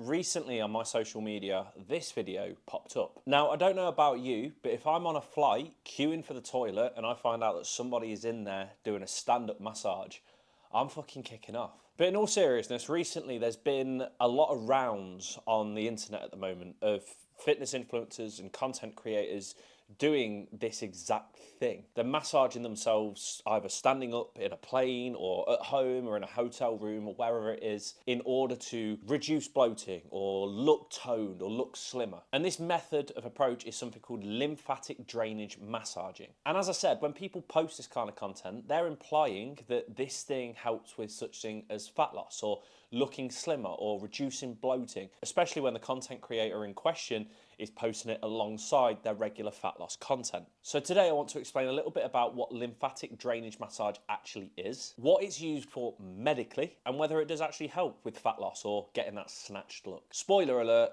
Recently on my social media, this video popped up. Now, I don't know about you, but if I'm on a flight queuing for the toilet and I find out that somebody is in there doing a stand-up massage, I'm fucking kicking off. But in all seriousness, recently there's been a lot of rounds on the internet at the moment of fitness influencers and content creators doing this exact thing. They're massaging themselves either standing up in a plane or at home or in a hotel room or wherever it is in order to reduce bloating or look toned or look slimmer. And this method of approach is something called lymphatic drainage massaging. And as I said, when people post this kind of content, they're implying that this thing helps with such thing as fat loss or looking slimmer or reducing bloating, especially when the content creator in question is posting it alongside their regular fat loss content. So today I want to explain a little bit about what lymphatic drainage massage actually is, what it's used for medically, and whether it does actually help with fat loss or getting that snatched look. Spoiler alert,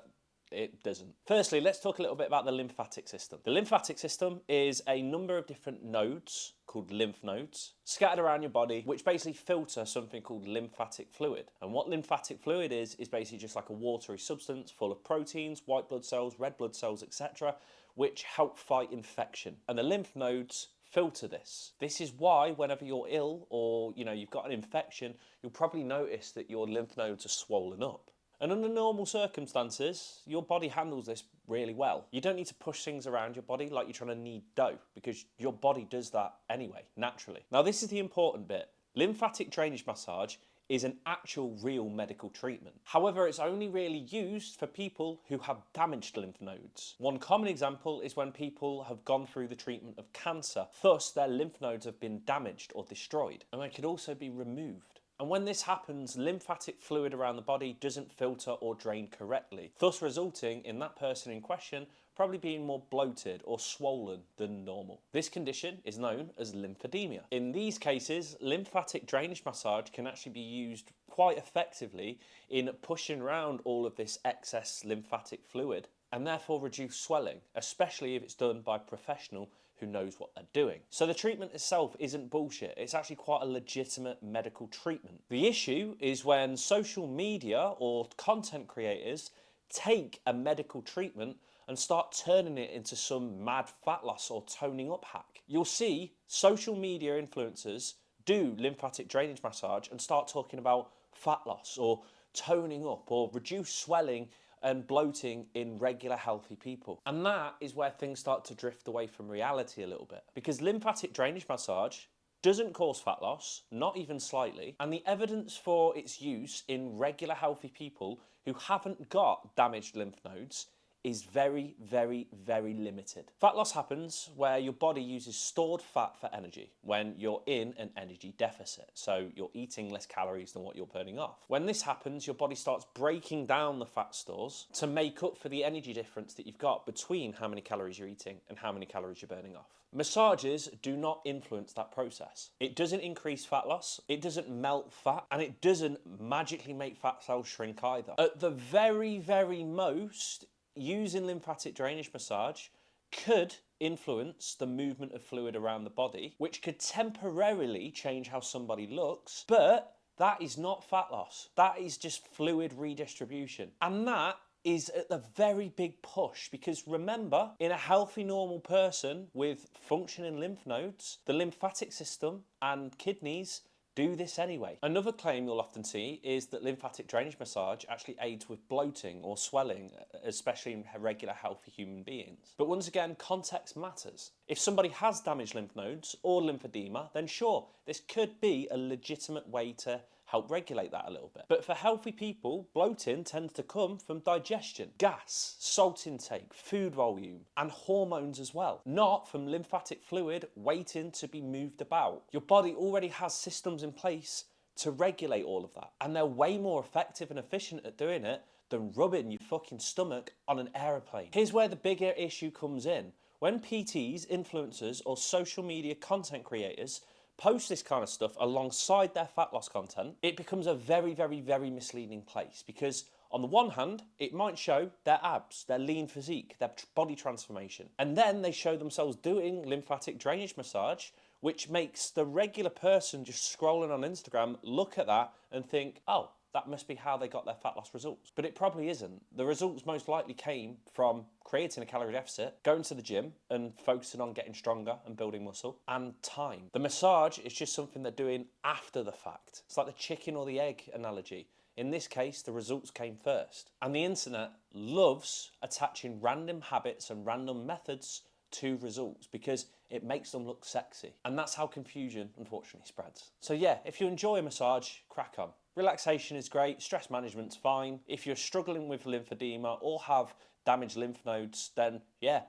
it doesn't. Firstly, let's talk a little bit about the lymphatic system. The lymphatic system is a number of different nodes called lymph nodes scattered around your body, which basically filter something called lymphatic fluid. And what lymphatic fluid is basically just like a watery substance full of proteins, white blood cells, red blood cells, etc., which help fight infection. And the lymph nodes filter this. This is why whenever you're ill or you've got an infection, you'll probably notice that your lymph nodes are swollen up. And under normal circumstances, your body handles this really well. You don't need to push things around your body like you're trying to knead dough, because your body does that anyway, naturally. Now, this is the important bit. Lymphatic drainage massage is an actual real medical treatment. However, it's only really used for people who have damaged lymph nodes. One common example is when people have gone through the treatment of cancer, thus their lymph nodes have been damaged or destroyed, and they could also be removed. And when this happens, lymphatic fluid around the body doesn't filter or drain correctly, thus resulting in that person in question probably being more bloated or swollen than normal. This condition is known as lymphedema. In these cases, lymphatic drainage massage can actually be used quite effectively in pushing around all of this excess lymphatic fluid and therefore reduce swelling, especially if it's done by a professional who knows what they're doing. So the treatment itself isn't bullshit. It's actually quite a legitimate medical treatment. The issue is when social media or content creators take a medical treatment and start turning it into some mad fat loss or toning up hack. You'll see social media influencers do lymphatic drainage massage and start talking about fat loss or toning up or reduced swelling and bloating in regular healthy people. And that is where things start to drift away from reality a little bit, because lymphatic drainage massage doesn't cause fat loss, not even slightly, and the evidence for its use in regular healthy people who haven't got damaged lymph nodes is very, very, very limited. Fat loss happens where your body uses stored fat for energy when you're in an energy deficit. So you're eating less calories than what you're burning off. When this happens, your body starts breaking down the fat stores to make up for the energy difference that you've got between how many calories you're eating and how many calories you're burning off. Massages do not influence that process. It doesn't increase fat loss, it doesn't melt fat, and it doesn't magically make fat cells shrink either. At the very, very most, using lymphatic drainage massage could influence the movement of fluid around the body, which could temporarily change how somebody looks, but that is not fat loss. That is just fluid redistribution. And that is at the very big push, because remember, in a healthy normal person with functioning lymph nodes, the lymphatic system and kidneys do this anyway. Another claim you'll often see is that lymphatic drainage massage actually aids with bloating or swelling, especially in regular healthy human beings. But once again, context matters. If somebody has damaged lymph nodes or lymphedema, then sure, this could be a legitimate way to help regulate that a little bit. But for healthy people, bloating tends to come from digestion, gas, salt intake, food volume, and hormones as well, not from lymphatic fluid waiting to be moved about. Your body already has systems in place to regulate all of that, and they're way more effective and efficient at doing it than rubbing your fucking stomach on an aeroplane. Here's where the bigger issue comes in. When PTs, influencers, or social media content creators post this kind of stuff alongside their fat loss content, it becomes a very, very, very misleading place, because on the one hand, it might show their abs, their lean physique, their body transformation, and then they show themselves doing lymphatic drainage massage, which makes the regular person just scrolling on Instagram look at that and think, oh, that must be how they got their fat loss results. But it probably isn't. The results most likely came from creating a calorie deficit, going to the gym and focusing on getting stronger and building muscle, and time. The massage is just something they're doing after the fact. It's like the chicken or the egg analogy. In this case, the results came first. And the internet loves attaching random habits and random methods to results because it makes them look sexy. And that's how confusion, unfortunately, spreads. So yeah, if you enjoy a massage, crack on. Relaxation is great, stress management's fine. If you're struggling with lymphedema or have damaged lymph nodes, then yeah,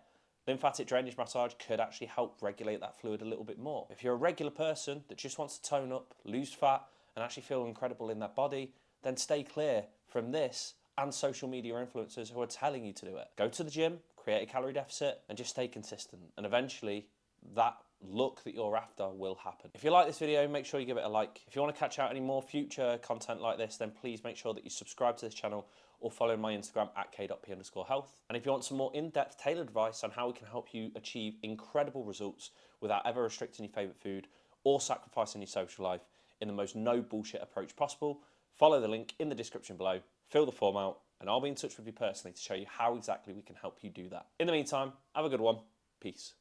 lymphatic drainage massage could actually help regulate that fluid a little bit more. If you're a regular person that just wants to tone up, lose fat, and actually feel incredible in their body, then stay clear from this and social media influencers who are telling you to do it. Go to the gym, create a calorie deficit, and just stay consistent. And eventually, that look that you're after will happen. If you like this video, make sure you give it a like. If you want to catch out any more future content like this, then please make sure that you subscribe to this channel or follow my Instagram at k.p_health. And if you want some more in-depth tailored advice on how we can help you achieve incredible results without ever restricting your favourite food or sacrificing your social life in the most no bullshit approach possible, follow the link in the description below, fill the form out, and I'll be in touch with you personally to show you how exactly we can help you do that. In the meantime, have a good one. Peace.